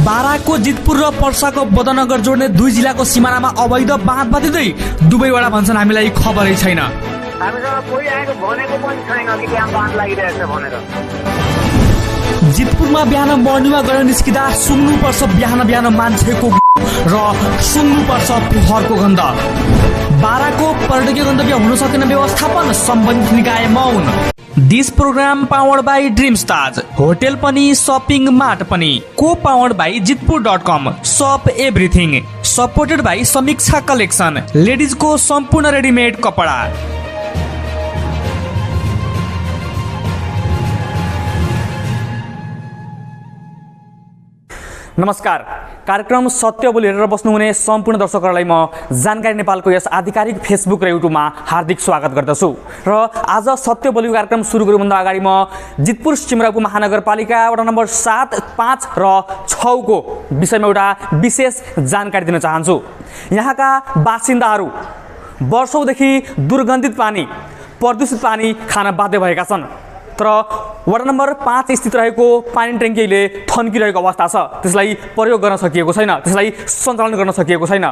बाराको जितपुर र पर्साको बदनगर जोड्ने दुई जिल्लाको सिमानामा अवैध बाँध बाँधिँदै दुवैबाट भन्छन् हामीलाई खबरै छैन। हामीसँग कोही आएको भनेको पनि छैन कि त्यहाँ बाँध लागिरहेछ भनेर। जितपुरमा बिहान मर्निङमा गएर निस्किँदा सुन्नुपर्छ बिहान बिहान मान्छेको र सुन्नुपर्छ पोखरको गन्ध। बाराको पर्यटकीय गन्तव्य हुन सकेन व्यवस्थापन, सम्बन्धित निकाय मौन। This program powered by dreams Taj, hotel पनि शपिङ मार्ट पनि, को पावर्ड बाई जितपुर.com, shop everything, supported by Samiksha collection, लेडिजको सम्पूर्ण रेडिमेड कपडा। नमस्कार, कार्यक्रम सत्य बोली हेरेर बस्नुहुने सम्पूर्ण दर्शकहरूलाई म जानकारी नेपालको यस आधिकारिक फेसबुक र युट्युबमा हार्दिक स्वागत गर्दछु। र आज सत्य बोली कार्यक्रम सुरु गर्नुभन्दा अगाडि म जितपुर सिमराबु महानगरपालिका वडा नम्बर 7, 5 र 6 को विषयमा एउटा विशेष जानकारी दिन चाहन्छु। यहाँका बासिन्दाहरू वर्षौंदेखि दुर्गन्धित पानी, प्रदूषित पानी खान बाध्य भएका छन्। तर वडा नम्बर 5 स्थित रहेको पानी ट्याङ्कीले थन्किरहेको अवस्था छ, त्यसलाई प्रयोग गर्न सकिएको छैन, त्यसलाई सञ्चालन गर्न सकिएको छैन।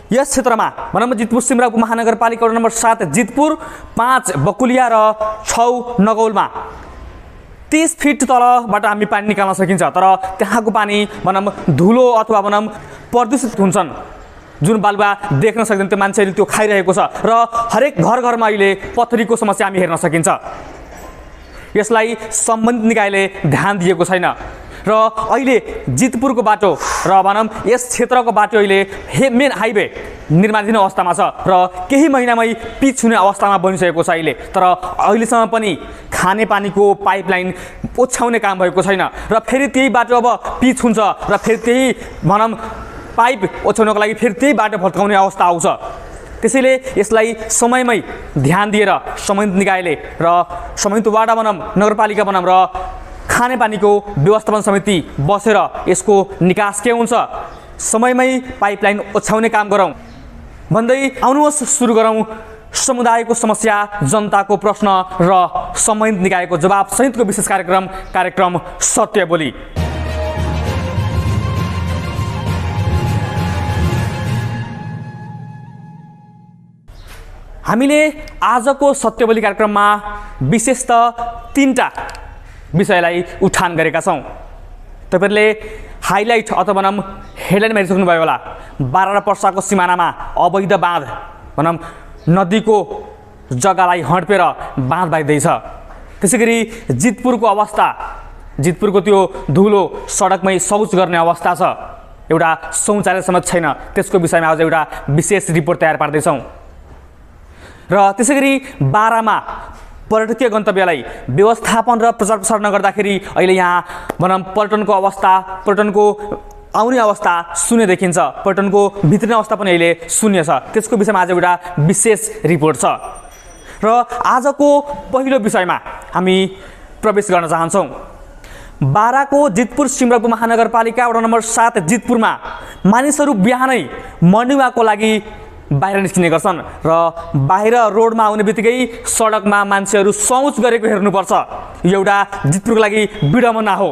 यस क्षेत्रमा भनौँ जितपुर सिमराबु महानगरपालिका वडा नम्बर 7 जितपुर, 5 बकुलिया र 6 नगौलमा 30 फिट तलबाट हामी पानी निकाल्न सकिन्छ। तर त्यहाँको पानी भनौँ धुलो अथवा भनौँ प्रदूषित हुन्छन्, जुन बालुवा देख्न सक्दैन त्यो मान्छेले त्यो खाइरहेको छ र हरेक घर घरमा अहिले पथरीको समस्या हामी हेर्न सकिन्छ। यसलाई सम्बन्धित निकायले ध्यान दिएको छैन र अहिले जितपुरको बाटो र भनौँ यस क्षेत्रको बाटो अहिले मेन हाइवे निर्माणाधीन अवस्थामा छ र केही महिनामै पिच हुने अवस्थामा बनिसकेको छ अहिले। तर अहिलेसम्म पनि खानेपानीको पाइपलाइन ओछ्याउने काम भएको छैन र फेरि त्यही बाटो अब पिच हुन्छ र फेरि त्यही भनौँ पाइप ओछ्याउनको लागि फेरि त्यही बाटो भत्काउने अवस्था आउँछ। त्यसैले यसलाई समयमै ध्यान दिएर सम्बन्धित निकायले र सम्बन्धित वाडा बनाम नगरपालिका बनाम र खानेपानीको व्यवस्थापन समिति बसेर यसको निकास के हुन्छ, समयमै पाइपलाइन ओछ्याउने काम गरौँ भन्दै आउनुहोस् सुरु गरौँ समुदायको समस्या, जनताको प्रश्न र सम्बन्धित निकायको जवाब सहितको विशेष कार्यक्रम सत्य बोली। हामीले आजको सत्यबोली कार्यक्रममा विशेष त 3टा विषयलाई उठान गरेका छौँ। तपाईहरुले हाइलाइट अथवा भनौँ हेडलाइनमा हेरिसक्नुभयो होला। बारा र पर्साको सिमानामा अवैध बाँध भनौँ नदीको जग्गालाई हड्पेर बाँध बाँधिँदैछ। त्यसैगरी जितपुरको अवस्था, जितपुरको त्यो धुलो सडकमै शौच गर्ने अवस्था छ, एउटा शौचालय समेत छैन, त्यसको विषयमा आज एउटा विशेष रिपोर्ट तयार पार्दैछौँ। र त्यसैगरी बारामा पर्यटकीय गन्तव्यलाई व्यवस्थापन र प्रचार प्रसार नगर्दाखेरि अहिले यहाँ भनौँ पर्यटनको अवस्था, पर्यटनको आउने अवस्था शून्य देखिन्छ, पर्यटनको भित्रिने अवस्था पनि अहिले शून्य छ। त्यसको विषयमा आज एउटा विशेष रिपोर्ट छ र आजको पहिलो विषयमा हामी प्रवेश गर्न चाहन्छौँ। बाराको जितपुर सिमराबु महानगरपालिका वडा नम्बर 7 जितपुरमा मानिसहरू बिहानै मर्निङ वाकको लागि बाहिर निस्किने गर्छन् र बाहिर रोडमा आउने बित्तिकै सडकमा मान्छेहरू शौच गरेको हेर्नुपर्छ। यो एउटा जितपुरको लागि विडम्बना हो।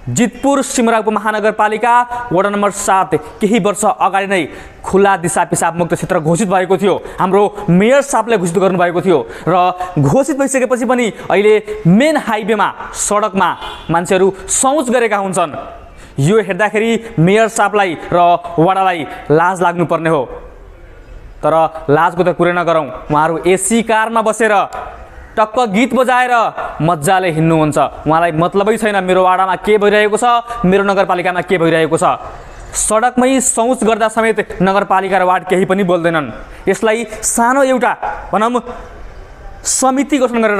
जितपुर सिमराबु महानगरपालिका वडा नम्बर 7 केही वर्ष अगाडि नै खुला दिशा पिसाब मुक्त क्षेत्र घोषित भएको थियो। हाम्रो मेयर साहबले घोषित गर्नुभएको थियो र घोषित भइसकेपछि पनि अहिले मेन हाइवेमा सडकमा मान्छेहरू शौच गरेका हुन्छन्। यो हेर्दाखेरि मेयर साहबलाई र वडालाई लाज लाग्नुपर्ने हो। तर लाजको त कुरै नगरौँ, उहाँहरू एसी कारमा बसेर टक्क गीत बजाएर मजाले हिँड्नुहुन्छ। उहाँलाई मतलबै छैन मेरो वाडामा के भइरहेको छ, मेरो नगरपालिकामा के भइरहेको छ। सडकमै शौच गर्दा समेत नगरपालिका र वार्ड केही पनि बोल्दैनन्। यसलाई सानो एउटा भनौँ समिति गठन गरेर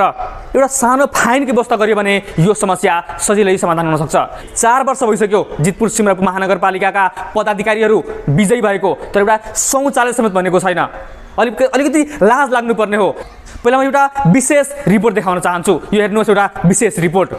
एउटा सानो फाइनको व्यवस्था गरियो भने यो समस्या सजिलै समाधान हुन सक्छ। 4 वर्ष भइसक्यो जितपुर सिमराबु महानगरपालिकाका पदाधिकारीहरू विजयी भएको, तर एउटा शौचालय समेत बनेको छैन। अलिकति लाज लाग्नुपर्ने हो। पहिला म एउटा विशेष रिपोर्ट देखाउन चाहन्छु। यो हेर्नुहोस्, एउटा विशेष रिपोर्ट।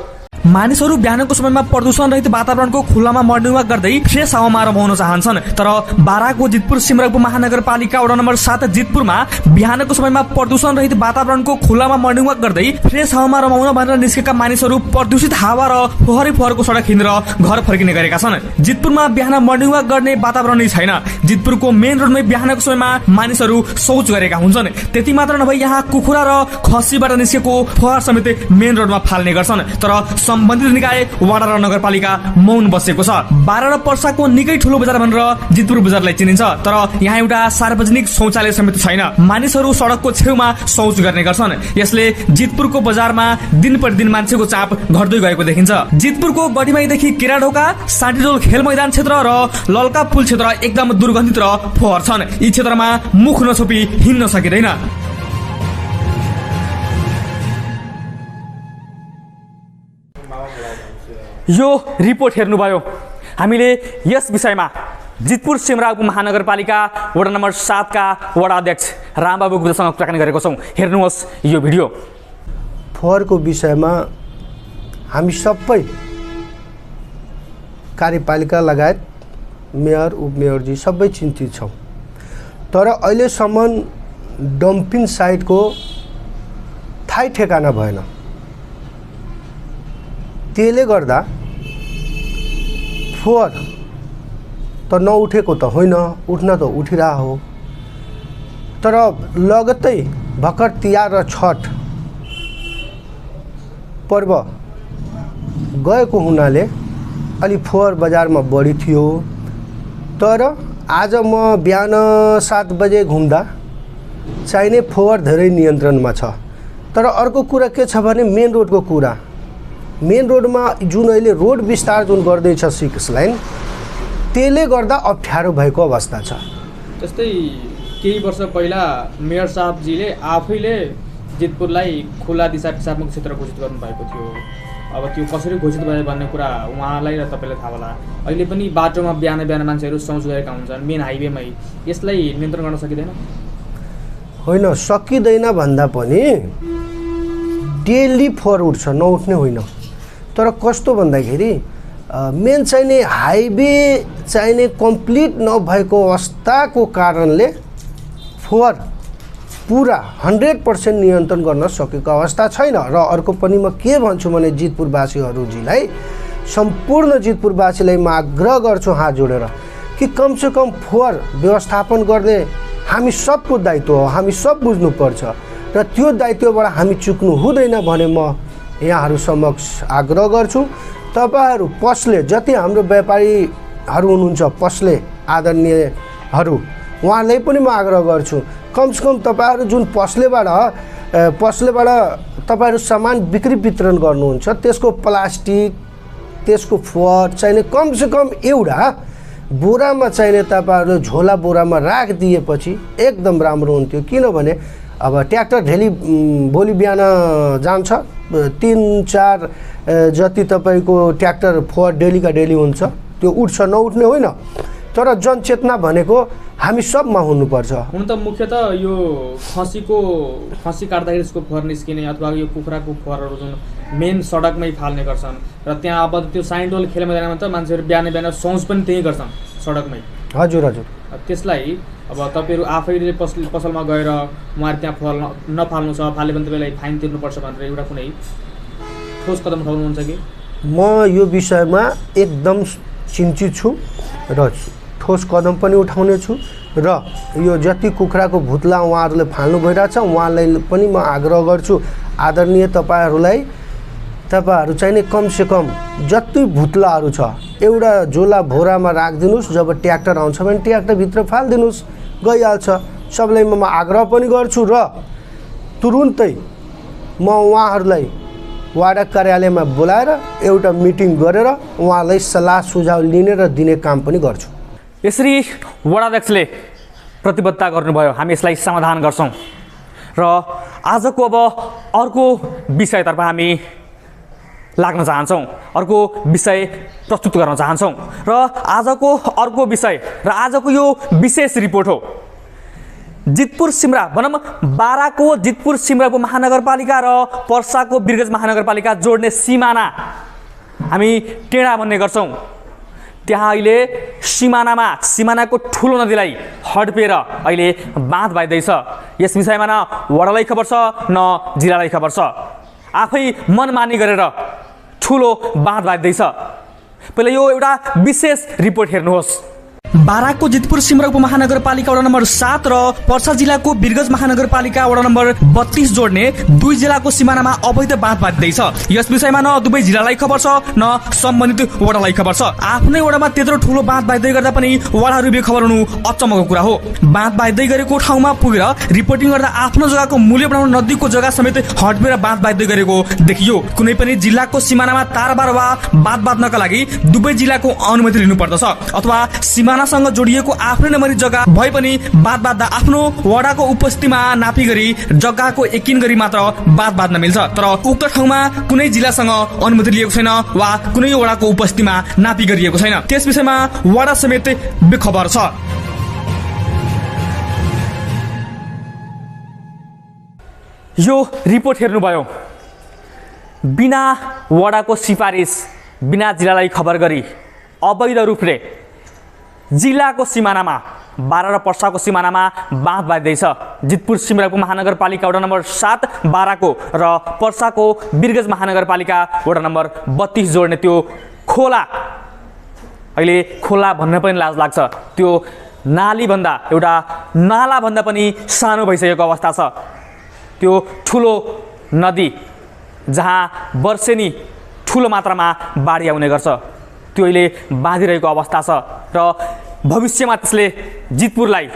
मानिसहरू बिहानको समयमा प्रदूषण रहित वातावरणको खुल्लामा मर्निङ वाक गर्दै फ्रेस हावामा रमाउन चाहन्छन्, तर बाराको जितपुर सिमराबु महानगरपालिका वडा नम्बर 7 जितपुरमा बिहानको समयमा प्रदूषण रहित वातावरणको खुल्लामा मर्निङ वाक गर्दै फ्रेस हावामा रमाउन भनेर निस्केका मानिसहरू प्रदूषित हावा र फोहोरै फोहोरको सडक हिँडेर घर फर्किने गरेका छन्। जितपुरमा बिहान मर्निङ वाक गर्ने वातावरणै छैन। जितपुरको मेन रोडमै बिहानको समयमा मानिसहरू शौच गरेका हुन्छन्। त्यति मात्र नभई यहाँ कुखुरा र खसीबाट निस्केको फोहोर समेत मेन रोडमा फाल्ने गर्छन्, तर सम्बन्धित निकाय वडा र नगरपालिका मौन बसेको छ। बारा र पर्साको निकै ठूलो बजार भनेर जितपुर बजारलाई चिनिन्छ, तर यहाँ एउटा सार्वजनिक शौचालय समेत छैन। मानिसहरू सडकको छेउमा शौच गर्ने गर्छन्। यसले जितपुरको बजारमा दिन प्रतिदिन मान्छेको चाप घट्दै गएको देखिन्छ। जितपुरको गढीमाईदेखि केराढोका, साँटीडोल खेल मैदान क्षेत्र र लल्का पुल क्षेत्र एकदम दुर्गन्धित र फोहोर छन्। यी क्षेत्रमा मुख नछोपी हिँड्न सकिँदैन। यो रिपोर्ट हेर्नुभयो। हामीले यस विषयमा जितपुर सिमराबु महानगरपालिका वडा नम्बर 7 का वडा अध्यक्ष रामबाबु गुप्तासँग कुराकानी गरेको छौँ। हेर्नुहोस् यो भिडियो। फोहोरको विषयमा हामी सबै कार्यपालिका लगायत मेयर उपमेयरजी सबै चिन्तित छौँ, तर अहिलेसम्म डम्पिङ साइटको थाहै ठेगाना भएन। त्यसले गर्दा फोहोर त नउठेको त होइन, उठ्न त उठिरहेको हो, तर लगत्तै भर्खर तिहार र छठ पर्व गएको हुनाले अलि फोहोर बजारमा बढी थियो। तर आज म बिहान 7 बजे घुम्दा चाहिने फोहोर धेरै नियन्त्रणमा छ। तर अर्को कुरा के छ भने मेन रोडको कुरा। मेन रोडमा जुन अहिले रोड विस्तार जुन गर्दैछ 6 लाइन, त्यसले गर्दा अप्ठ्यारो भएको अवस्था छ। जस्तै केही वर्ष पहिला मेयर साहबजीले आफैले जितपुरलाई खुला दिशा पिसाबमुक्त क्षेत्र घोषित गर्नुभएको थियो। अब त्यो कसरी घोषित भयो भन्ने कुरा उहाँलाई र तपाईँलाई थाहा होला। अहिले पनि बाटोमा बिहान बिहान मान्छेहरू शौच गरेका हुन्छन् मेन हाइवेमै। यसलाई नियन्त्रण गर्न सकिँदैन? होइन, सकिँदैन भन्दा पनि डेली फोहोर उठ्छ, नउठ्ने होइन। तर कस्तो भन्दाखेरि मेन चाहिने हाइवे चाहिने कम्प्लिट नभएको अवस्थाको कारणले फोहोर पुरा 100% नियन्त्रण गर्न सकेको अवस्था छैन। र अर्को पनि म के भन्छु भने जितपुरवासीहरूलाई, सम्पूर्ण जितपुरवासीलाई म आग्रह गर्छु हात जोडेर कि कमसेकम फोहोर व्यवस्थापन गर्ने हामी सबको दायित्व हो, हामी सब बुझ्नुपर्छ र त्यो दायित्वबाट हामी चुक्नु हुँदैन भने म यहाँहरू समक्ष आग्रह गर्छु। तपाईहरू पसले, जति हाम्रो व्यापारीहरू हुनुहुन्छ पसले आदरणीयहरू, उहाँलाई पनि म आग्रह गर्छु कमसेकम तपाईहरू जुन पसलेबाट तपाईहरू सामान बिक्री वितरण गर्नुहुन्छ त्यसको प्लास्टिक, त्यसको फोहोर चाहिने कमसेकम एउटा बोरामा चाहिने तपाईहरूले झोला बोरामा राखिदिएपछि एकदम राम्रो हुन्थ्यो। किनभने अब ट्र्याक्टर ढेली भोलि बिहान जान्छ, 3-4 जति तपाईँको ट्र्याक्टर फोहोर डेलीका डेली हुन्छ, त्यो उठ्छ नउठ्ने होइन। तर जनचेतना भनेको हामी सबमा हुनुपर्छ। हुन त मुख्यतः यो खसी काट्दाखेरि यसको फोहोर निस्किने अथवा यो कुखुराको फोहोरहरू जुन मेन सडकमै फाल्ने गर्छन् र त्यहाँ अब त्यो साइन्डोल खेल मैदानमा त मान्छेहरू बिहान बिहान शौच पनि त्यहीँ गर्छन् सडकमै। हजुर हजुर। त्यसलाई अब तपाईँहरू आफैले पसलमा गएर उहाँहरू त्यहाँ फोहोर नफाल्नु छ, फाल्यो भने तपाईँलाई फाइन तिर्नुपर्छ भनेर एउटा कुनै ठोस कदम उठाउनुहुन्छ कि? म यो विषयमा एकदम चिन्तित छु र ठोस कदम पनि उठाउने छु र यो जति कुखुराको भुत्ला उहाँहरूले फाल्नु भइरहेछ उहाँलाई पनि म आग्रह गर्छु, आदरणीय तपाईहरू चाहिने कमसेकम जति भुत्लाहरू छ एउटा झोला भोरामा राखिदिनुहोस्। जब ट्र्याक्टर आउँछ भने ट्र्याक्टरभित्र फालिदिनुहोस्, गइहाल्छ। सबलाई म आग्रह पनि गर्छु र तुरुन्तै म उहाँहरूलाई वार्ड कार्यालयमा बोलाएर एउटा मिटिङ गरेर उहाँलाई सल्लाह सुझाव लिने र दिने काम पनि गर्छु। यसरी वडाध्यक्षले प्रतिबद्धता गर्नुभयो, हामी यसलाई समाधान गर्छौँ। र आजको अब अर्को विषयतर्फ हामी लाग्न चाहन्छौँ, अर्को विषय प्रस्तुत गर्न चाहन्छौँ। र आजको अर्को विषय र आजको यो विशेष रिपोर्ट हो जितपुर सिमरा भनौँ बाराको जितपुर सिमराबु महानगरपालिका र पर्साको बिरगंज महानगरपालिका जोड्ने सिमाना हामी टेढा भन्ने गर्छौँ त्यहाँ अहिले सिमानाको ठुलो नदीलाई हडपेर अहिले बाँध बाँध्दैछ। यस विषयमा न वडालाई खबर छ न जिल्लालाई खबर छ। आफै मनमानी गरेर ठुलो बाँध बाँध्दैछ। पहिला यो एउटा विशेष रिपोर्ट हेर्नुहोस्। बाराकको जितपुर सिमरा उपमहानगरपालिका वडा नम्बर 7 र पर्सा जिल्लाको बिरगंज महानगरपालिका वडा नम्बर 32 जोड्ने दुई जिल्लाको सिमानामा अवैध बाँध बाँध्दैछ। यस विषयमा न दुवै जिल्लालाई खबर छ न सम्बन्धित वडालाई खबर छ। आफ्नै वडामा त्यत्रो ठुलो बाँध बाँध्दै गर्दा पनि वडाहरू बेखबर हुनु अचम्मको कुरा हो। बाँध बाँध्दै गरेको ठाउँमा पुगेर रिपोर्टिङ गर्दा आफ्नो जग्गाको मूल्य बढाउन नदीको जग्गा समेत हटपेर बाँध बाँध्दै गरेको देखियो। कुनै पनि जिल्लाको सिमानामा तारबार वा बाँध बाँध्नका लागि दुवै जिल्लाको अनुमति लिनु पर्दछ अथवा सिमानासँग जोडिएको आफ्नै नम्बरी जग्गा भए पनि बाँध बाँध्दा आफ्नो वडाको उपस्थितिमा नापी गरी जग्गाको एकिन गरी मात्र बाँध बाँध्न मिल्छ। तर उक्त ठाउँमा कुनै जिल्लासँग अनुमति लिएको छैन वा कुनै वडाको उपस्थितिमा नापी गरिएको छैन। त्यस विषयमा वडा समेत बेखबर छ। यो रिपोर्ट हेर्नुभयो। बिना वडाको सिफारिस, बिना जिल्लालाई खबर गरी अवैध रूपले जिल्लाको सिमानामा बारा र पर्साको सिमानामा बाँध बाँध्दैछ। जितपुर सिमरा उपमहानगरपालिका वडा नम्बर 7 बाराको र पर्साको बिरगंज महानगरपालिका वडा नम्बर 32 जोड्ने त्यो खोला, अहिले खोला भन्न पनि लाज लाग्छ, त्यो नालीभन्दा एउटा नालाभन्दा पनि सानो भइसकेको अवस्था छ। त्यो ठुलो नदी जहाँ वर्षेनी ठुलो मात्रामा बाढी आउने गर्छ त्यो अहिले बाँधिरहेको अवस्था छ र भविष्यमा त्यसले जितपुरलाई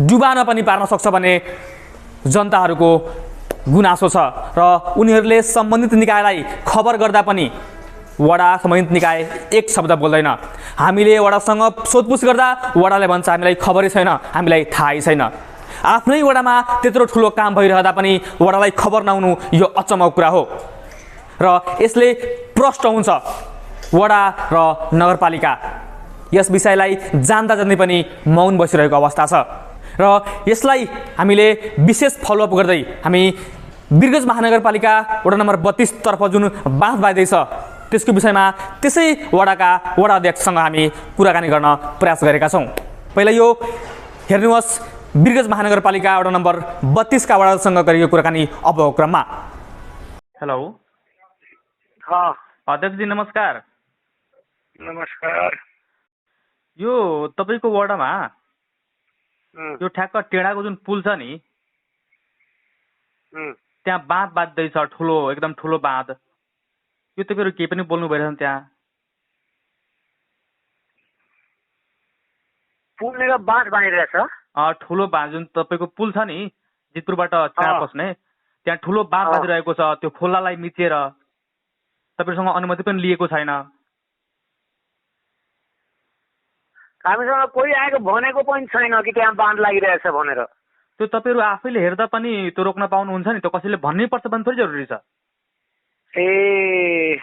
डुबान पनि पार्न सक्छ भन्ने जनताहरूको गुनासो छ र उनीहरूले सम्बन्धित निकायलाई खबर गर्दा पनि वडा सम्बन्धित निकाय एक शब्द बोल्दैन। हामीले वडासँग सोधपुछ गर्दा वडाले भन्छ हामीलाई खबरै छैन, हामीलाई थाहै छैन। आफ्नै वडामा त्यत्रो ठुलो काम भइरहँदा पनि वडालाई खबर नहुनु यो अचम्मको कुरा हो र यसले प्रष्ट हुन्छ वडा र नगरपालिका यस विषयलाई जान्दा जान्दै पनि मौन बसिरहेको अवस्था छ र यसलाई हामीले विशेष फलोअप गर्दै हामी बिरगंज महानगरपालिका वडा नम्बर 32 तर्फ जुन बाँध बाँध्दैछ त्यसको विषयमा त्यसै वडाका वडा अध्यक्षसँग हामी कुराकानी गर्न प्रयास गरेका छौँ। पहिला यो हेर्नुहोस् बिरगंज महानगरपालिका वडा नम्बर 32 का वडासँग गरिएको कुराकानी अबको क्रममा। हेलो अध्यक्षजी नमस्कार। नमस्कार। यो तपाईको वडामा यो ठ्याक्क टेढाको जुन पुल छ नि त्यहाँ बाँध बाँध्दैछ, ठुलो एकदम ठुलो बाँध। यो तपाईहरु केही पनि बोल्नु भइरहेछ त्यहाँ? पुलले बाँध बाँधिरहेछ। ठुलो बाँध जुन तपाईको पुल छ नि जितपुरबाट त्यहाँ पस्ने, त्यहाँ ठुलो बाँध बाँधिरहेको छ। त्यो खोलालाई मिचेर तपाईसँग अनुमति पनि लिएको छैन। हामीसँग कोही आएको भनेको पनि छैन कि त्यहाँ बाँध लागिरहेछ भनेर। त्यो तपाईहरु आफैले हेर्दा पनि त्यो रोक्न पाउनुहुन्छ नि, त्यो कसैले भन्नै पर्छ भन्ने थोरै जरुरी छ। ए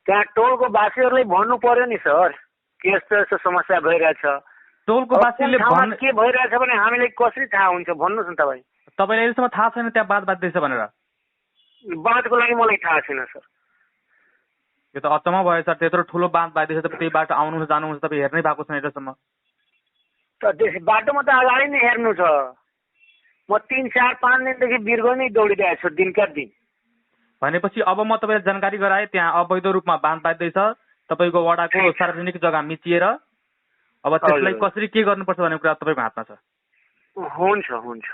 त्यहाँ टोलको वासीहरूले भन्नु पर्यो नि सर कि यस्तो यस्तो समस्या भइरहेछ। टोलको वासीले के भइरहेछ भने हामीले कसरी थाहा हुन्छ भन्नुहोस् न तपाईँ। तपाईँलाई अहिलेसम्म थाहा छैन त्यहाँ बाँध बाँध्दैछ भनेर? बाँधको लागि मलाई थाहा छैन सर। यो त अचम्म भयो सर, त्यत्रो ठुलो बाँध बाँध्दैछ तपाईँ त्यही बाटो आउनुहुन्छ जानुहुन्छ, तपाईँ हेर्नै भएको छैन अहिलेसम्म। त बाटोमा त अगाडि नै हेर्नु छ। म 3, 4, 5 दिनदेखि बिरगंज नै दौडिरहेको छु दिनका दिन। भनेपछि अब म तपाईँलाई जानकारी गराएँ त्यहाँ अवैध रूपमा बाँध बाँध्दैछ, तपाईँको वडाको सार्वजनिक जग्गा मिचिएर। अब त्यसलाई कसरी के गर्नुपर्छ भन्ने कुरा तपाईँको हातमा छ। हुन्छ हुन्छ।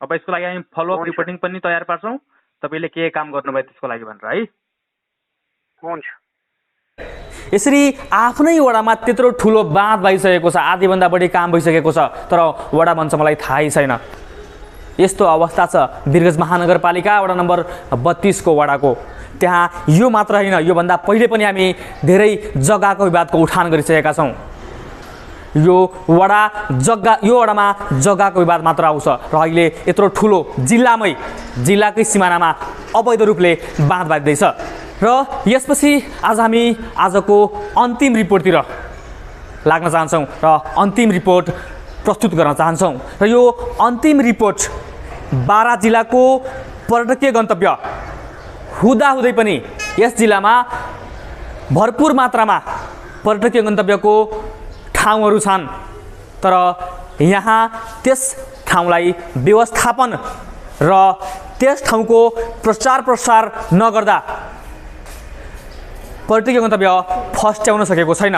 अब यसको लागि हामी फलोअप रिपोर्टिङ पनि तयार पार्छौँ, तपाईँले के काम गर्नुभयो त्यसको लागि भनेर है। हुन्छ। यसरी आफ्नै वडामा त्यत्रो ठुलो बाँध भइसकेको छ, आधीभन्दा बढी काम भइसकेको छ, तर वडा भन्छ मलाई थाहै छैन। यस्तो अवस्था छ बिरगंज महानगरपालिका वडा नम्बर 32 को वडाको। त्यहाँ यो मात्र होइन, योभन्दा पहिले पनि हामी धेरै जग्गाको विवादको उठान गरिसकेका छौँ। यो वडामा जग्गाको विवाद मात्र आउँछ र अहिले यत्रो ठुलो जिल्लाकै सिमानामा अवैध रूपले बाँध बाँध्दैछ। र यसपछि आज हामी आजको अन्तिम रिपोर्टतिर लाग्न चाहन्छौँ र अन्तिम रिपोर्ट प्रस्तुत गर्न चाहन्छौँ। र यो अन्तिम रिपोर्ट बारा जिल्लाको पर्यटकीय गन्तव्य हुँदाहुँदै पनि यस जिल्लामा भरपुर मात्रामा पर्यटकीय गन्तव्यको ठाउँहरू छन्, तर यहाँ त्यस ठाउँलाई व्यवस्थापन र त्यस ठाउँको प्रचार प्रसार नगर्दा पर्यटकीय गन्तव्य फस्ट्याउन सकेको छैन।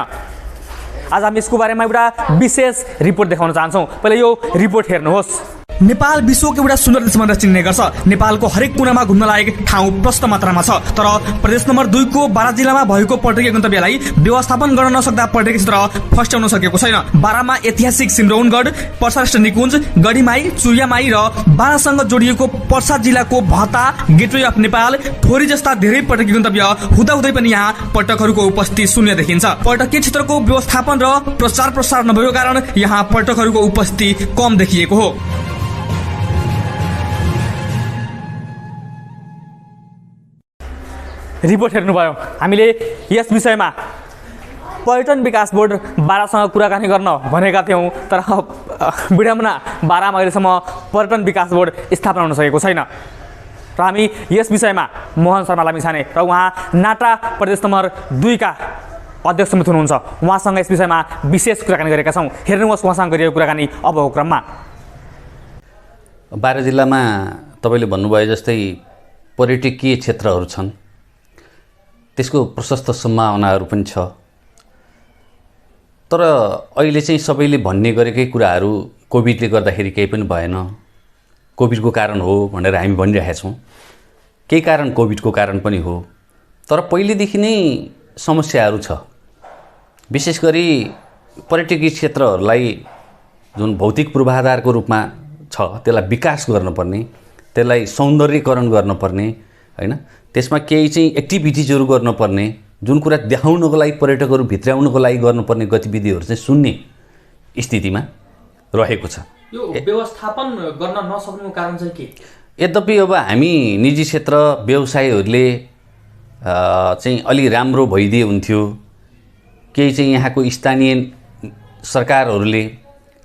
आज हामी यसको बारेमा एउटा विशेष रिपोर्ट देखाउन चाहन्छौँ। पहिला यो रिपोर्ट हेर्नुहोस्। नेपाल विश्वको एउटा सुन्दर देश भनेर चिन्ने गर्छ। नेपालको हरेक कुनामा घुम्न लायक ठाउँ प्रशस्त मात्रामा छ, तर प्रदेश नम्बर 2 को बारा जिल्लामा भएको पर्यटकीय गन्तव्यलाई व्यवस्थापन गर्न नसक्दा पर्यटकीय क्षेत्र फस्ट्याउन सकेको छैन। बारामा ऐतिहासिक सिमरौनगढ, पर्सा निकुञ्ज, गढीमाई, चुरियामाई र बारासँग जोडिएको पर्सा जिल्लाको भत्ता, गेटवे अफ नेपाल, थोरी जस्ता धेरै पर्यटकीय गन्तव्य हुँदाहुँदै पनि यहाँ पर्यटकहरूको उपस्थिति शून्य देखिन्छ। पर्यटकीय क्षेत्रको व्यवस्थापन र प्रचार प्रसार नभएको कारण यहाँ पर्यटकहरूको उपस्थिति कम देखिएको हो। रिपोर्ट हेर्नुभयो। हामीले यस विषयमा पर्यटन विकास बोर्ड बारासँग कुराकानी गर्न भनेका थियौँ, तर विडम्बना बारामा अहिलेसम्म पर्यटन विकास बोर्ड स्थापना हुन सकेको छैन। र हामी यस विषयमा मोहन शर्मा लामिछाने र उहाँ नाटा प्रदेश नम्बर 2 का अध्यक्ष समिति हुनुहुन्छ, उहाँसँग यस विषयमा विशेष कुराकानी गरेका छौँ। हेर्नुहोस् उहाँसँग गरिएको कुराकानी अबको क्रममा। बारा जिल्लामा तपाईँले भन्नुभयो जस्तै पर्यटकीय क्षेत्रहरू छन्, त्यसको प्रशस्त सम्भावनाहरू पनि छ, तर अहिले चाहिँ सबैले भन्ने गरेकै कुराहरू कोभिडले गर्दाखेरि केही पनि भएन, कोभिडको कारण हो भनेर हामी भनिरहेका छौँ। केही कारण कोभिडको कारण पनि हो, तर पहिलेदेखि नै समस्याहरू छ। विशेष गरी पर्यटकीय क्षेत्रहरूलाई जुन भौतिक पूर्वाधारको रूपमा छ त्यसलाई विकास गर्नुपर्ने, त्यसलाई सौन्दर्यीकरण गर्नुपर्ने, हैन, त्यसमा केही चाहिँ एक्टिभिटिजहरू गर्नुपर्ने, जुन कुरा देखाउनको लागि पर्यटकहरू भित्राउनको लागि गर्नुपर्ने गतिविधिहरू चाहिँ सुन्ने स्थितिमा रहेको छ। यो व्यवस्थापन गर्न नसक्नुको कारण चाहिँ के? यद्यपि अब हामी निजी क्षेत्र व्यवसायीहरूले चाहिँ अलि राम्रो भइदिए हुन्थ्यो, केही चाहिँ यहाँको स्थानीय सरकारहरूले,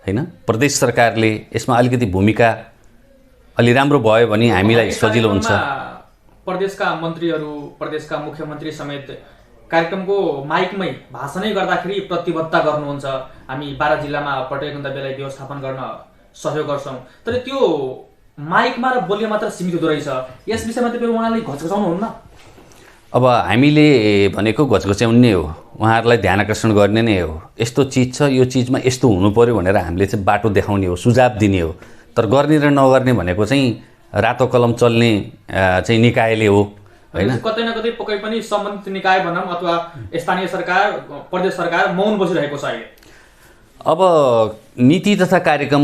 हैन, प्रदेश सरकारले यसमा अलिकति भूमिका अलि राम्रो भयो भने हामीलाई सजिलो हुन्छ। प्रदेशका मन्त्रीहरू, प्रदेशका मुख्यमन्त्री समेत कार्यक्रमको माइकमै भाषणै गर्दाखेरि प्रतिबद्धता गर्नुहुन्छ, हामी बारा जिल्लामा पर्यटक गन्तव्यलाई व्यवस्थापन गर्न सहयोग गर्छौँ, तर त्यो माइकमा र बोल्ने मात्र सीमित हुँदो रहेछ। यस विषयमा तपाईँ उहाँलाई घचघचाउनुहुन्न? अब हामीले भनेको घचघच्याउने हो, उहाँहरूलाई ध्यान आकर्षण गर्ने नै हो। यस्तो चिज छ, यो चिजमा यस्तो हुनु पर्यो भनेर हामीले चाहिँ बाटो देखाउने हो, सुझाव दिने हो, तर गर्ने र नगर्ने भनेको चाहिँ रातो कलम चल्ने चाहिँ निकायले हो, हैन। कतै न कतै पक्कै पनि सम्बन्धित निकाय भनौँ अथवा स्थानीय सरकार, प्रदेश सरकार मौन बसिरहेको छ अहिले। अब नीति तथा कार्यक्रम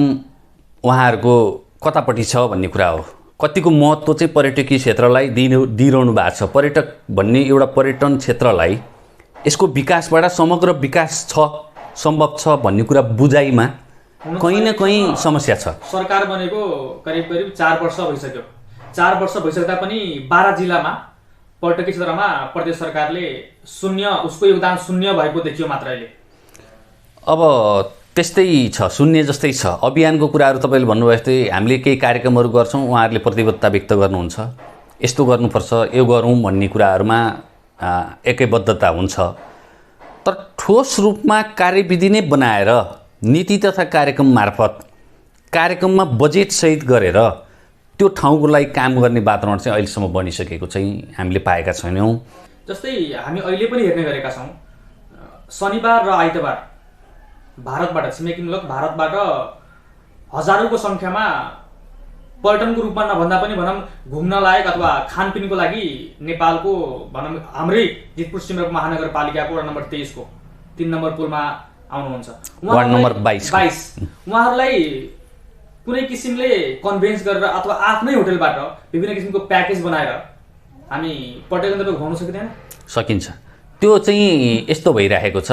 उहाँहरूको कतापट्टि छ भन्ने कुरा हो। कतिको महत्त्व चाहिँ पर्यटकीय क्षेत्रलाई दिइरहनु भएको छ। पर्यटक भन्ने एउटा पर्यटन क्षेत्रलाई यसको विकासबाट समग्र विकास सम्भव छ भन्ने कुरा बुझाइमा कहीँ न कहीँ समस्या छ। सरकार बनेको करिब 4 वर्ष भइसक्यो। 4 वर्ष भइसक्दा पनि बारा जिल्लामा पर्यटकीय क्षेत्रमा प्रदेश सरकारले शून्य, उसको योगदान शून्य भएको देखियो मात्र अहिले। अब त्यस्तै छ, शून्य जस्तै छ। अभियानको कुराहरू तपाईँले भन्नुभयो जस्तै हामीले केही कार्यक्रमहरू गर्छौँ, उहाँहरूले प्रतिबद्धता व्यक्त गर्नुहुन्छ, यस्तो गर्नुपर्छ, यो गरौँ भन्ने कुराहरूमा एकैबद्धता हुन्छ, तर ठोस रूपमा कार्यविधि नै बनाएर नीति तथा कार्यक्रम मार्फत कार्यक्रममा बजेट सहित गरेर त्यो ठाउँको लागि काम गर्ने वातावरण चाहिँ अहिलेसम्म बनिसकेको चाहिँ हामीले पाएका छैनौँ। जस्तै हामी अहिले पनि हेर्ने गरेका छौँ, शनिबार र आइतबार भारतबाट, छिमेकी मुलुक भारतबाट हजारौँको सङ्ख्यामा पर्यटनको रूपमा नभन्दा पनि भनौँ घुम्न लायक अथवा खानपिनको लागि नेपालको भनौँ हाम्रै जितपुर सिमरौन महानगरपालिकाको वडा नम्बर 23 को 3 नम्बर पुलमा आउनुहुन्छ। वार्ड नम्बर 22 उहाँहरूलाई कुनै किसिमले कन्भिन्स गरेर अथवा आफ्नै होटलबाट विभिन्न किसिमको प्याकेज बनाएर हामी पर्यटक गन्तव्य घुमाउन सकिँदैन? सकिन्छ। त्यो चाहिँ यस्तो भइरहेको छ,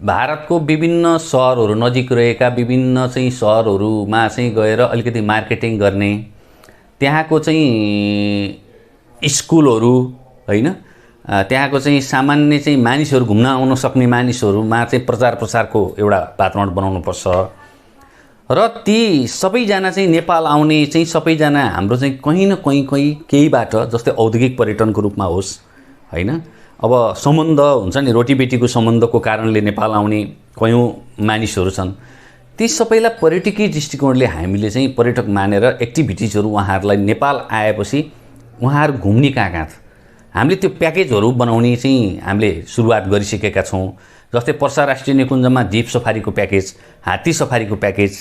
भारतको विभिन्न सहरहरू, नजिक रहेका विभिन्न चाहिँ सहरहरूमा चाहिँ गएर अलिकति मार्केटिङ गर्ने, त्यहाँको चाहिँ स्कुलहरू, हैन, त्यहाँको चाहिँ सामान्य चाहिँ मानिसहरू घुम्न आउन सक्ने मानिसहरूमा चाहिँ प्रचार प्रसारको एउटा वातावरण बनाउनुपर्छ। र ती सबैजना चाहिँ नेपाल आउने चाहिँ सबैजना हाम्रो चाहिँ कहीँ न कहीँ केहीबाट जस्तै औद्योगिक पर्यटनको रूपमा होस् होइन, अब सम्बन्ध हुन्छ नि, रोटीबेटीको सम्बन्धको कारणले नेपाल आउने कयौँ मानिसहरू छन्। ती सबैलाई पर्यटकीय दृष्टिकोणले हामीले चाहिँ पर्यटक मानेर एक्टिभिटिजहरू उहाँहरूलाई नेपाल आएपछि उहाँहरू घुम्ने कहाँ हामीले त्यो प्याकेजहरू बनाउने चाहिँ हामीले सुरुवात गरिसकेका छौँ। जस्तै पर्सा राष्ट्रिय निकुञ्जमा जिप सफारीको प्याकेज, हात्ती सफारीको प्याकेज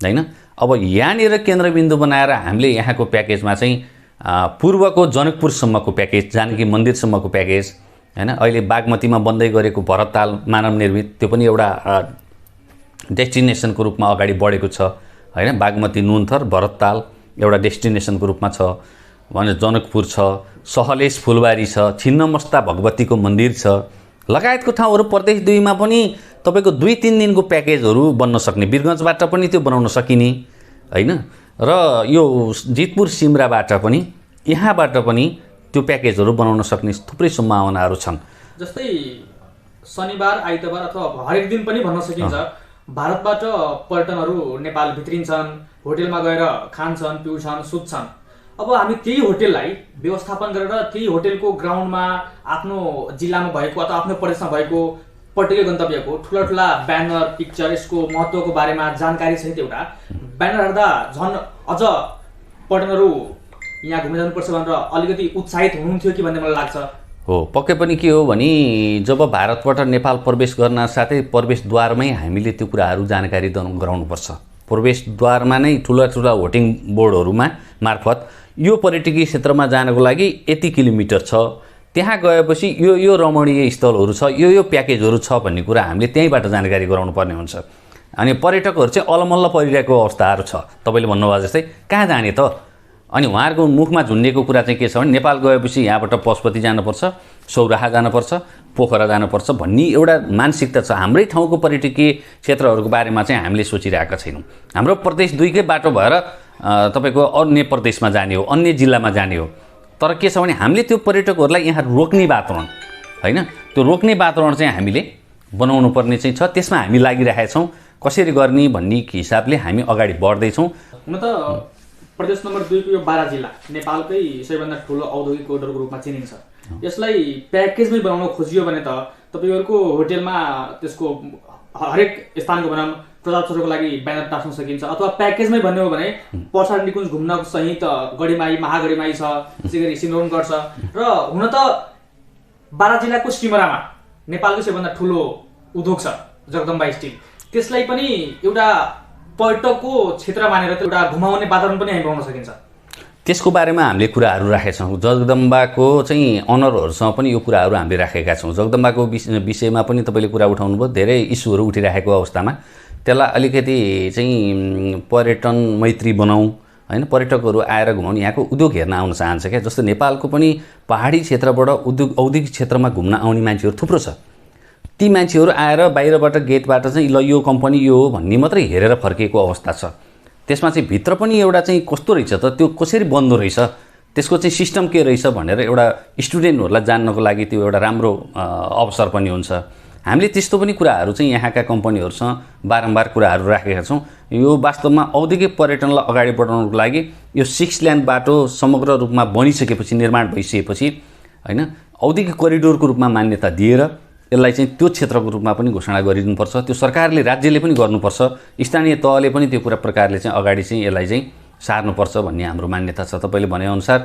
होइन। अब यहाँनिर केन्द्रबिन्दु बनाएर हामीले यहाँको प्याकेजमा चाहिँ पूर्वको जनकपुरसम्मको प्याकेज, जानकी मन्दिरसम्मको प्याकेज होइन, अहिले बागमतीमा बन्दै गरेको भरतताल मानव निर्मित त्यो पनि एउटा डेस्टिनेसनको रूपमा अगाडि बढेको छ होइन। बागमती नुनथर भरतताल एउटा डेस्टिनेसनको रूपमा छ भने जनकपुर छ, सहलेश फुलबारी छ, छिन्नमस्ता भगवतीको मन्दिर छ लगायतको ठाउँहरू प्रदेश 2 मा पनि तपाईँको 2-3 दिनको प्याकेजहरू बन्न सक्ने, वीरगञ्जबाट पनि त्यो बनाउन सकिने होइन। र यो जितपुर सिमराबाट पनि यहाँबाट पनि त्यो प्याकेजहरू बनाउन सक्ने थुप्रै सम्भावनाहरू छन्। जस्तै शनिबार आइतबार अथवा हरेक दिन पनि भन्न सकिन्छ भारतबाट पर्यटनहरू नेपाल भित्रिन्छन्, होटेलमा गएर खान्छन्, पिउँछन्, सुत्छन्। अब हामी त्यही होटेललाई व्यवस्थापन गरेर त्यही होटेलको ग्राउन्डमा आफ्नो जिल्लामा भएको अथवा आफ्नो प्रदेशमा भएको पर्यटकीय गन्तव्यको ठुला ब्यानर, पिक्चर, यसको महत्त्वको बारेमा जानकारी सहित एउटा ब्यानर हाल्दा झन् अझ पर्यटकहरू यहाँ घुम्न जानुपर्छ भनेर अलिकति उत्साहित हुनुहुन्थ्यो कि भन्ने मलाई लाग्छ। हो, पक्कै पनि के हो भने जब भारतबाट नेपाल प्रवेश गर्न साथै प्रवेशद्वारमै हामीले त्यो कुराहरू जानकारी गराउनुपर्छ। प्रवेशद्वारमा नै ठुला होर्डिङ बोर्डहरूमा मार्फत यो पर्यटकीय क्षेत्रमा जानको लागि यति किलोमिटर छ, त्यहाँ गएपछि यो रमणीय स्थलहरू छ, यो प्याकेजहरू छ भन्ने कुरा हामीले त्यहीँबाट जानकारी गराउनु पर्ने हुन्छ। अनि पर्यटकहरू चाहिँ अलमल्ल परिरहेको अवस्थाहरू छ। तपाईँले भन्नुभयो जस्तै कहाँ जाने त, अनि उहाँहरूको मुखमा झुन्डेको कुरा चाहिँ के छ भने नेपाल गएपछि यहाँबाट पशुपति जानुपर्छ, सौराहा जानुपर्छ, पोखरा जानुपर्छ भन्ने एउटा मानसिकता छ। हाम्रै ठाउँको पर्यटकीय क्षेत्रहरूको बारेमा चाहिँ हामीले सोचिरहेका छैनौँ। हाम्रो प्रदेश 2 कै बाटो भएर तपाईँको अन्य प्रदेशमा जाने हो, अन्य जिल्लामा जाने हो। तर के छ भने हामीले त्यो पर्यटकहरूलाई यहाँ रोक्ने वातावरण होइन, त्यो रोक्ने वातावरण चाहिँ हामीले बनाउनु पर्ने चाहिँ छ। त्यसमा हामी लागिरहेका छौँ। कसरी गर्ने भन्ने हिसाबले हामी अगाडि बढ्दैछौँ। हुन त प्रदेश नम्बर 2 को यो बारा जिल्ला नेपालकै सबैभन्दा ठुलो औद्योगिक कोरिडोरको रूपमा चिनिन्छ। यसलाई प्याकेजमै बनाउन खोजियो भने त तपाईँहरूको होटेलमा त्यसको हरेक स्थानको भनौँ प्रजातन्त्रको लागि ब्यानर टाँस्न सकिन्छ, अथवा प्याकेजमै भन्ने हो भने पर्सा निकुञ्ज घुम्नको सहित गढीमाई, महागढीमाई छ, त्यसै गरी सिन्धुलीगढ छ। र हुन त बारा जिल्लाको सिमरामा नेपालकै सबैभन्दा ठुलो उद्योग छ जगदम्बा स्टिल, त्यसलाई पनि एउटा पर्यटकको क्षेत्र मानेर एउटा घुमाउने वातावरण पनि हामी बनाउन सकिन्छ। त्यसको बारेमा हामीले कुराहरू राखेका छौँ। जगदम्बाको चाहिँ अनरहरूसँग पनि यो कुराहरू हामीले राखेका छौँ। जगदम्बाको विषयमा पनि तपाईँले कुरा उठाउनुभयो। धेरै इस्युहरू उठिरहेको अवस्थामा त्यसलाई अलिकति चाहिँ पर्यटन मैत्री बनाऊ होइन, पर्यटकहरू आएर घुमाउने, यहाँको उद्योग हेर्न आउन चाहन्छ क्या। जस्तो नेपालको पनि पहाडी क्षेत्रबाट औद्योगिक क्षेत्रमा घुम्न आउने मान्छेहरू थुप्रो छ। ती मान्छेहरू आएर बाहिरबाट गेटबाट चाहिँ ल यो कम्पनी यो हो भन्ने मात्रै हेरेर फर्किएको अवस्था छ। त्यसमा चाहिँ भित्र पनि एउटा चाहिँ कस्तो रहेछ त, त्यो कसरी बन्दो रहेछ, त्यसको चाहिँ सिस्टम के रहेछ भनेर एउटा स्टुडेन्टहरूलाई जान्नको लागि त्यो एउटा राम्रो अवसर पनि हुन्छ। हामीले त्यस्तो पनि कुराहरू चाहिँ यहाँका कम्पनीहरूसँग बारम्बार कुराहरू राखेका छौँ। यो वास्तवमा औद्योगिक पर्यटनलाई अगाडि बढाउनको लागि यो 6 लेन बाटो समग्र रूपमा बनिसकेपछि, निर्माण भइसकेपछि होइन, औद्योगिक कोरिडोरको रूपमा मान्यता दिएर यसलाई चाहिँ त्यो क्षेत्रको रूपमा पनि घोषणा गरिदिनुपर्छ। त्यो सरकारले, राज्यले पनि गर्नुपर्छ, स्थानीय तहले पनि त्यो कुरा प्रकारले चाहिँ अगाडि चाहिँ यसलाई चाहिँ सार्नुपर्छ भन्ने हाम्रो मान्यता छ। तपाईँले भनेअनुसार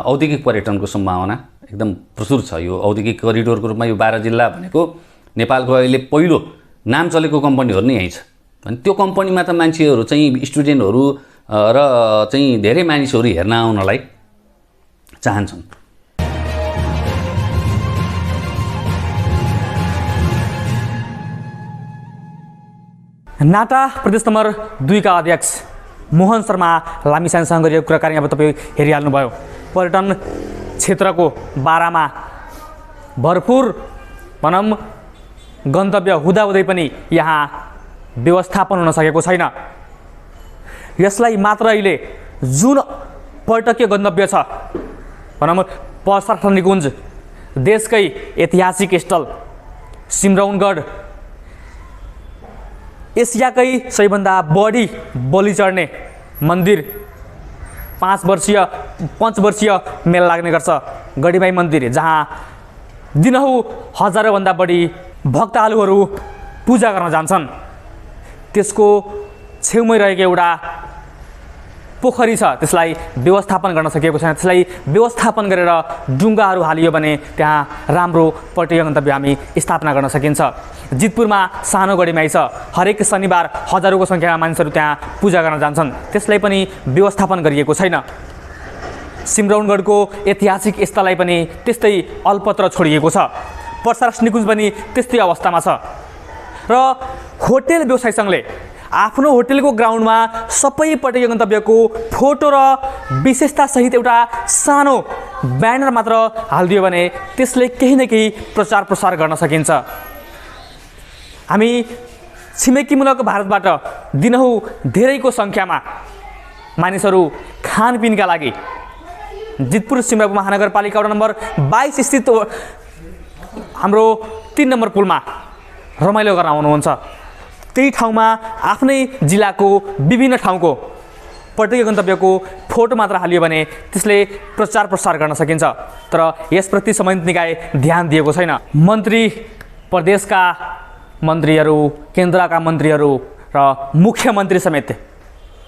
औद्योगिक पर्यटनको सम्भावना एकदम प्रचुर छ। यो औद्योगिक कोरिडोरको रूपमा यो बारा जिल्ला भनेको नेपालको अहिले पहिलो नाम चलेको कम्पनीहरू नै यहीँ छ भने त्यो कम्पनीमा त मान्छेहरू चाहिँ स्टुडेन्टहरू र चाहिँ धेरै मानिसहरू हेर्न आउनलाई चाहन्छन्। नाटा प्रदेश नम्बर 2 का अध्यक्ष मोहन शर्मा लामिछानेसँग गरिएको कुराकानी अब तपाईँ हेरिहाल्नुभयो। पर्यटन क्षेत्रको बारामा भरपुर भनौँ गन्तव्य हुँदाहुँदै पनि यहाँ व्यवस्थापन हुन सकेको छैन। यसलाई मात्र अहिले जुन पर्यटकीय गन्तव्य छ भनौँ पर्सा निकुञ्ज, देशकै ऐतिहासिक स्थल सिमरौनगढ, एसियाकै सबैभन्दा बढी बलि चढ्ने मन्दिर 5 वर्षीय मेला लाग्ने गर्छ गढीमाई मन्दिर, जहाँ दिनहु हजारौँभन्दा बढी भक्तहरू पूजा गर्न जान्छन्। त्यसको छेउमै रहेको एउटा पोखरी छ, त्यसलाई व्यवस्थापन गर्न सकिएको छैन। त्यसलाई व्यवस्थापन गरेर डुङ्गाहरू हालियो भने त्यहाँ राम्रो पर्यटकीय गन्तव्य हामी स्थापना गर्न सकिन्छ। जितपुरमा सानो गढीमाई छ, हरेक शनिबार हजारौँको सङ्ख्यामा मानिसहरू त्यहाँ पूजा गर्न जान्छन्, त्यसलाई पनि व्यवस्थापन गरिएको छैन। सिमरौनगढको ऐतिहासिक स्थललाई पनि त्यस्तै अलपत्र छोडिएको छ। पर्सारस निकुञ्ज पनि त्यस्तै अवस्थामा छ। र होटेल व्यवसाय सङ्घले आफ्नो होटेलको ग्राउन्डमा सबै पर्यटकीय गन्तव्यको फोटो र विशेषतासहित एउटा सानो ब्यानर मात्र हालिदियो भने त्यसले केही न केही प्रचार प्रसार गर्न सकिन्छ। हामी छिमेकीमुलक भारतबाट दिनहु धेरैको सङ्ख्यामा मानिसहरू खानपिनका लागि जितपुर सिमराबु महानगरपालिका वडा नम्बर 22 स्थित हाम्रो 3 नम्बर पुलमा रमाइलो गर्न आउनुहुन्छ। त्यही ठाउँमा आफ्नै जिल्लाको विभिन्न ठाउँको पर्यटकीय गन्तव्यको फोटो मात्र हालियो भने त्यसले प्रचार प्रसार गर्न सकिन्छ। तर यसप्रति सम्बन्धित निकाय ध्यान दिएको छैन। मन्त्री, प्रदेशका मन्त्रीहरू, केन्द्रका मन्त्रीहरू र मुख्यमन्त्री समेत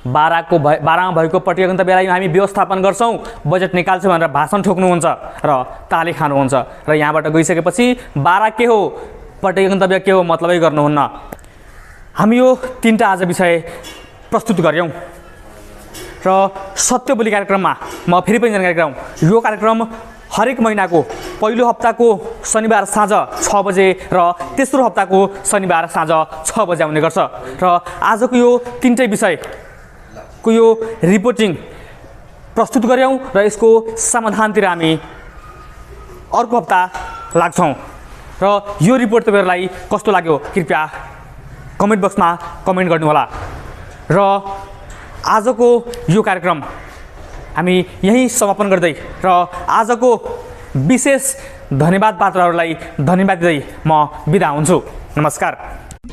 बारामा भएको पर्यटकीय गन्तव्यलाई हामी व्यवस्थापन गर्छौँ, बजेट निकाल्छौँ भनेर भाषण ठोक्नुहुन्छ र ताली खानुहुन्छ। र यहाँबाट गइसकेपछि बारा के हो, पर्यटकीय गन्तव्य के हो मतलबै गर्नुहुन्न। हामी यो 3टा आज विषय प्रस्तुत गऱ्यौँ र सत्य बोली कार्यक्रममा म फेरि पनि जानकारी गराउँ, यो कार्यक्रम हरेक महिनाको पहिलो हप्ताको शनिबार साँझ 6 बजे र तेस्रो हप्ताको शनिबार साँझ 6 बजे आउने गर्छ। र आजको यो 3टै विषयको यो रिपोर्टिङ प्रस्तुत गऱ्यौँ र यसको समाधानतिर हामी अर्को हप्ता लाग्छौँ। र यो रिपोर्ट तपाईँहरूलाई कस्तो लाग्यो कृपया कमेन्ट बक्समा कमेन्ट गर्नुहोला। र आजको यो कार्यक्रम हामी यहीँ समापन गर्दै र आजको विशेष धन्यवाद पात्रहरूलाई धन्यवाद दिँदै म बिदा हुन्छु। नमस्कार।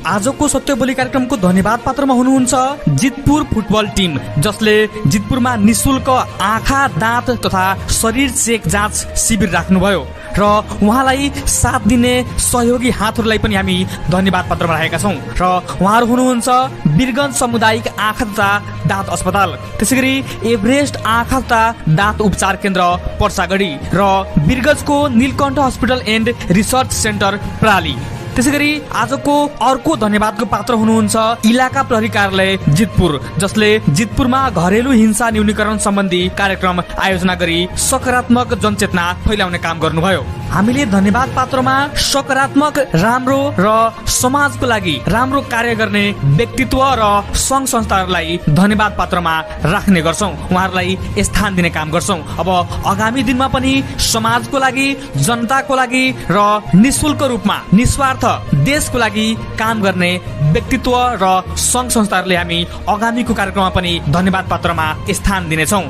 आजको सत्य बोली कार्यक्रमको धन्यवाद पात्रमा हुनुहुन्छ जितपुर फुटबल टिम, जसले जितपुरमा निशुल्क आँखा, दाँत तथा शरीर चेक जाँच शिविर राख्नुभयो र उहाँलाई साथ दिने सहयोगी हातहरूलाई पनि हामी धन्यवाद पत्रमा राखेका छौँ। र उहाँहरू हुनुहुन्छ वीरगञ्ज सामुदायिक आँखा तथा दाँत अस्पताल, त्यसैगरी एभरेस्ट आँखा तथा दाँत उपचार केन्द्र पर्सागढी र वीरगञ्जको Nilkantha hospital and research centre प्राली। त्यसैगरी आजको अर्को धन्यवादको पात्र हुनुहुन्छ इलाका प्रहरी कार्यालय जितपुर, जसले जितपुरमा घरेलु हिंसा न्यूनीकरण सम्बन्धी कार्यक्रम आयोजना गरी सकारात्मक जनचेतना फैलाउने काम गर्नुभयो। हामीले धन्यवाद पात्रमा सकारात्मक, राम्रो र समाजको लागि राम्रो कार्य गर्ने व्यक्तित्व र सङ्घ संस्थाहरूलाई धन्यवाद पात्रमा राख्ने गर्छौँ, उहाँहरूलाई स्थान दिने काम गर्छौँ। अब आगामी दिनमा पनि समाजको लागि, जनताको लागि र निःशुल्क रूपमा निस्वार्थ देशको लागि काम गर्ने व्यक्तित्व र सङ्घ संस्थाहरूले हामी आगामीको कार्यक्रममा पनि धन्यवाद पात्रमा स्थान दिनेछौँ।